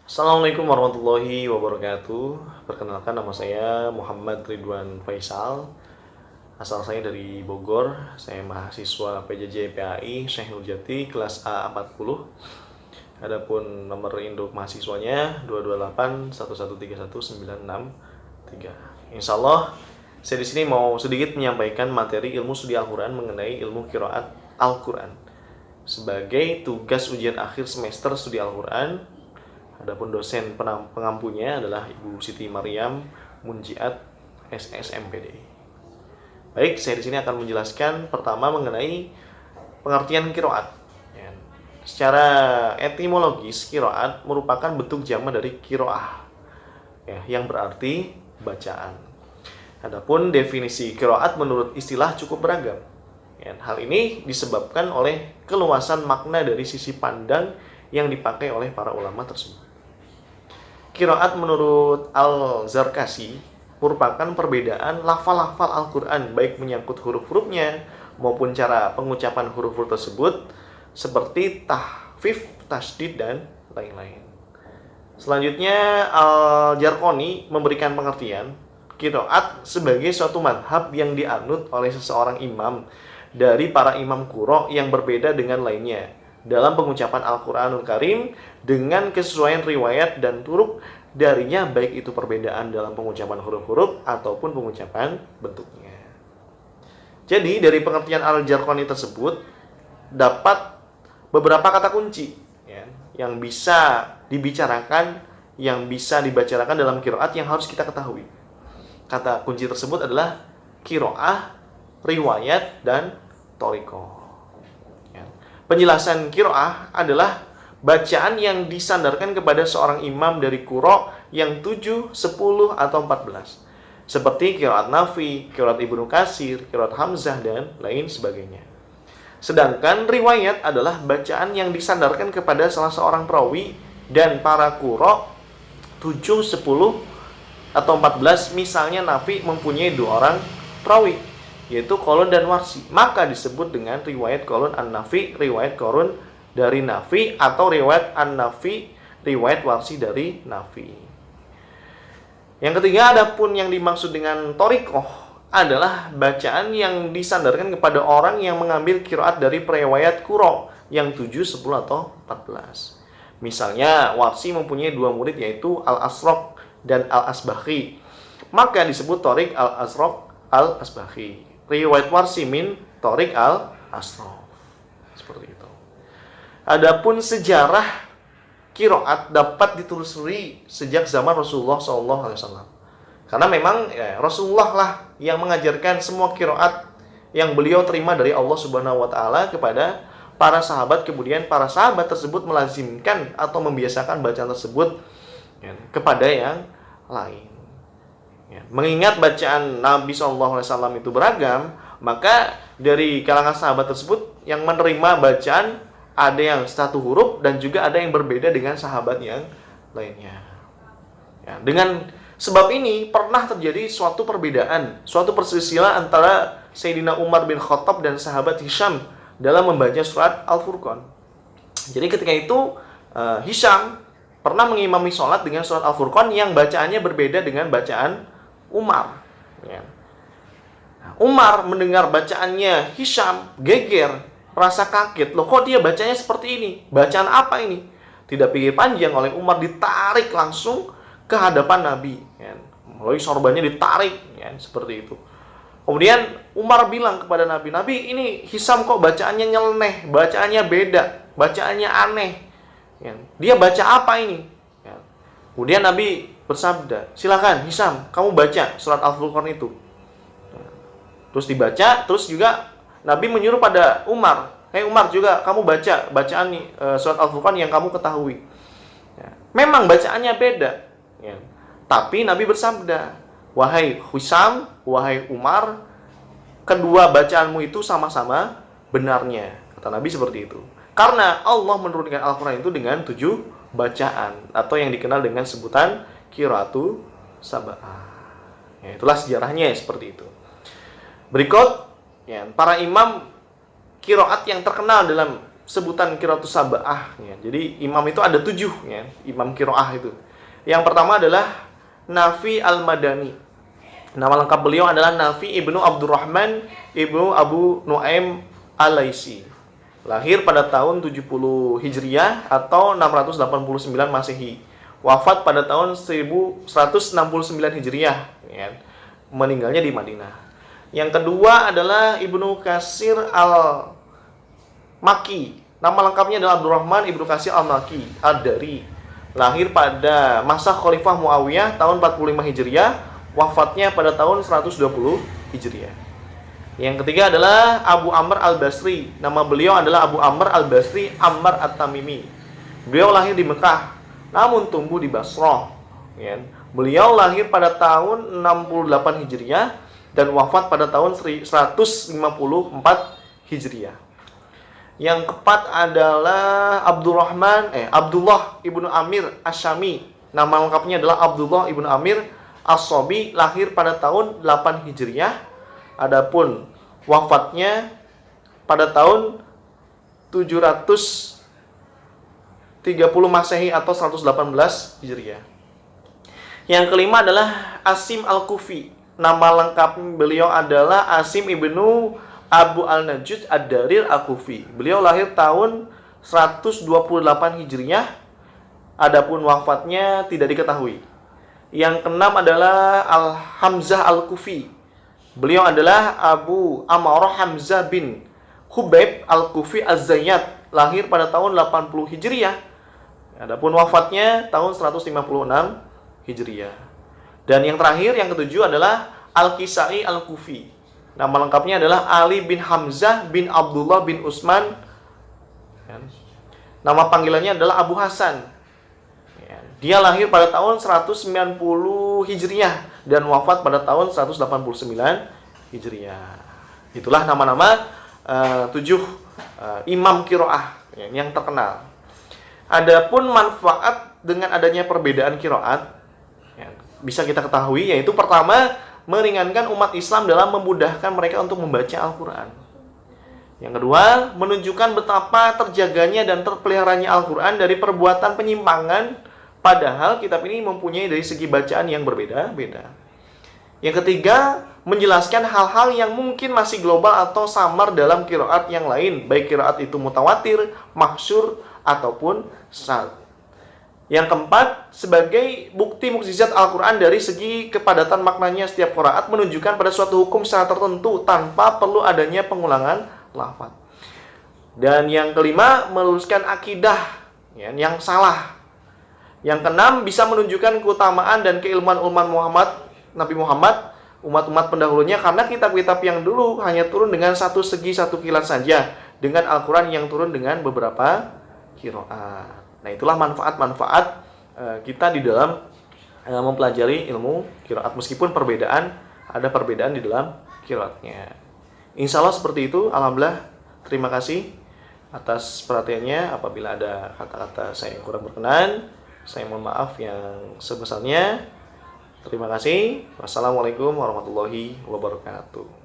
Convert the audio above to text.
Assalamualaikum warahmatullahi wabarakatuh. Perkenalkan, nama saya Muhammad Ridwan Faisal. Asal saya dari Bogor. Saya mahasiswa PJJ PAI Syekh Nurjati kelas A40. Adapun nomor induk mahasiswanya 22811319663. Insya Allah saya di sini mau sedikit menyampaikan materi ilmu studi Al-Quran mengenai ilmu qiraat Al-Quran sebagai tugas ujian akhir semester studi Al-Quran. Adapun dosen pengampunya adalah Ibu Siti Maryam Munjiat SSMPD. Baik, saya di sini akan menjelaskan pertama mengenai pengertian qiraat. Ya. Secara etimologis, qiraat merupakan bentuk jamak dari qiraah, ya, yang berarti bacaan. Adapun definisi qiraat menurut istilah cukup beragam. Ya, hal ini disebabkan oleh keluasan makna dari sisi pandang yang dipakai oleh para ulama tersebut. Qiraat menurut Al-Zarkasi merupakan perbedaan lafal-lafal Al-Quran, baik menyangkut huruf-hurufnya maupun cara pengucapan huruf-huruf tersebut, seperti tahfif, tasydid, dan lain-lain. Selanjutnya, Al-Jarqoni memberikan pengertian qiraat sebagai suatu madhab yang dianut oleh seseorang imam dari para imam qurra yang berbeda dengan lainnya dalam pengucapan Al-Quranul Karim dengan kesesuaian riwayat dan turuk darinya, baik itu perbedaan dalam pengucapan huruf-huruf ataupun pengucapan bentuknya. Jadi dari pengertian Al-Jarqoni tersebut dapat beberapa kata kunci, ya, yang bisa dibicarakan, yang bisa dibacarakan dalam qiraat yang harus kita ketahui. Kata kunci tersebut adalah qiraah, riwayat, dan thariqah. Penjelasan qiraah adalah bacaan yang disandarkan kepada seorang imam dari qurra yang 7, 10, atau 14. Seperti qiraat Nafi, qiraat Ibnu Katsir, qiraat Hamzah, dan lain sebagainya. Sedangkan riwayat adalah bacaan yang disandarkan kepada salah seorang perawi dan para qurra 7, 10, atau 14. Misalnya Nafi mempunyai 2 orang perawi, yaitu Qalun dan Warsi, maka disebut dengan riwayat Qalun an-Nafi, riwayat Qalun dari Nafi, atau riwayat an-Nafi, riwayat Warsi dari Nafi. Yang ketiga, adapun yang dimaksud dengan thariqah adalah bacaan yang disandarkan kepada orang yang mengambil qiraat dari periwayat qurra yang 7, 10, atau 14. Misalnya Warsi mempunyai 2 murid, yaitu Al-Asraq dan Al-Asbahi, maka disebut thariq Al-Asraq Al-Asbahi. Riwayat Warsi min thariq Al-Asraq. Seperti itu. Adapun sejarah qiraat dapat ditelusuri sejak zaman Rasulullah SAW. Karena memang Rasulullah lah yang mengajarkan semua qiraat yang beliau terima dari Allah Subhanahu wa taala kepada para sahabat. Kemudian para sahabat tersebut melazimkan atau membiasakan bacaan tersebut kepada yang lain. Mengingat bacaan Nabi SAW itu beragam, maka dari kalangan sahabat tersebut yang menerima bacaan ada yang 1 huruf dan juga ada yang berbeda dengan sahabat yang lainnya. Dengan sebab ini pernah terjadi suatu perbedaan, suatu perselisihan antara Sayyidina Umar bin Khattab dan sahabat Hisham dalam membaca surat Al-Furqan. Jadi ketika itu Hisham pernah mengimami sholat dengan surat Al-Furqan yang bacaannya berbeda dengan bacaan Umar. Umar mendengar bacaannya Hisham, geger, merasa kaget. Loh, kok dia bacanya seperti ini? Bacaan apa ini? Tidak pikir panjang, oleh Umar ditarik langsung ke hadapan Nabi. Melalui sorbannya ditarik, seperti itu. Kemudian Umar bilang kepada Nabi, "Nabi, ini Hisham kok bacaannya nyeleneh, bacaannya beda, bacaannya aneh. Dia baca apa ini?" Kemudian Nabi bersabda, "Silakan Hisham, kamu baca surat Al-Furqan itu." Terus dibaca, terus juga Nabi menyuruh pada Umar, "Hei Umar, juga kamu baca bacaan surat Al-Furqan yang kamu ketahui." Memang bacaannya beda, tapi Nabi bersabda, "Wahai Hisham, wahai Umar, kedua bacaanmu itu sama-sama benarnya." Kata Nabi seperti itu. Karena Allah menurunkan Al-Quran itu dengan 7 bacaan, atau yang dikenal dengan sebutan qiraatu sab'ah. Itulah sejarahnya seperti itu. Berikut para imam qiraat yang terkenal dalam sebutan qiraatus sab'ah ya. Jadi imam itu ada 7 ya, imam qiraah itu. Yang pertama adalah Nafi Al-Madani. Nama lengkap beliau adalah Nafi ibnu Abdurrahman ibnu Abu Nuaim Al-Laisi. Lahir pada tahun 70 Hijriah atau 689 Masehi. Wafat pada tahun 1169 Hijriah ya. Meninggalnya di Madinah. Yang kedua adalah Ibnu Katsir Al-Makki. Nama lengkapnya adalah Abdurrahman Ibnu Katsir Al-Makki Ad-Dari. Lahir pada masa Khalifah Muawiyah tahun 45 Hijriah, wafatnya pada tahun 120 Hijriah. Yang ketiga adalah Abu Amr Al-Basri. Nama beliau adalah Abu Amr Al-Basri Ammar At-Tamimi. Beliau lahir di Mekah, namun tumbuh di Basrah. Ya. Beliau lahir pada tahun 68 Hijriah dan wafat pada tahun 154 Hijriah. Yang keempat adalah Abdullah ibnu Amir Asyami. Nama lengkapnya adalah Abdullah ibnu Amir As-Sobi, lahir pada tahun 8 Hijriah. Adapun wafatnya pada tahun 730 Masehi atau 118 Hijriah. Yang kelima adalah Asim Al-Kufi. Nama lengkap beliau adalah Asim ibnu Abu Al-Najud Ad-Darir Al-Kufi. Beliau lahir tahun 128 Hijriah. Adapun wafatnya tidak diketahui. Yang keenam adalah Al-Hamzah Al-Kufi. Beliau adalah Abu Amarah Hamzah bin Hubaib Al-Kufi Az-Zayyat. Lahir pada tahun 80 Hijriah. Adapun wafatnya tahun 156 Hijriah. Dan yang terakhir, yang ketujuh adalah Al-Kisai Al-Kufi. Nama lengkapnya adalah Ali bin Hamzah bin Abdullah bin Utsman. Nama panggilannya adalah Abu Hasan. Dia lahir pada tahun 190 Hijriah dan wafat pada tahun 189 Hijriah. Itulah nama-nama 7 imam qiraah yang terkenal. Adapun manfaat dengan adanya perbedaan qiraat bisa kita ketahui, yaitu pertama, meringankan umat Islam dalam memudahkan mereka untuk membaca Al-Quran. Yang kedua, menunjukkan betapa terjaganya dan terpeliharanya Al-Quran dari perbuatan penyimpangan, padahal kitab ini mempunyai dari segi bacaan yang berbeda-beda. Yang ketiga, menjelaskan hal-hal yang mungkin masih global atau samar dalam qiraat yang lain, baik qiraat itu mutawatir, mahsyur, ataupun syadz. Yang keempat, sebagai bukti mukjizat Al-Quran dari segi kepadatan maknanya setiap qiraat menunjukkan pada suatu hukum secara tertentu tanpa perlu adanya pengulangan lafaz. Dan yang kelima, meluruskan akidah yang salah. Yang keenam, bisa menunjukkan keutamaan dan keilmuan Nabi Muhammad, umat-umat pendahulunya, karena kitab-kitab yang dulu hanya turun dengan satu segi, satu kilat saja, dengan Al-Quran yang turun dengan beberapa qiraat. Nah, itulah manfaat-manfaat kita di dalam mempelajari ilmu qiraat. Meskipun ada perbedaan di dalam qiraatnya. Insya Allah seperti itu. Alhamdulillah. Terima kasih atas perhatiannya. Apabila ada kata-kata saya yang kurang berkenan, saya mohon maaf yang sebesarnya. Terima kasih. Wassalamualaikum warahmatullahi wabarakatuh.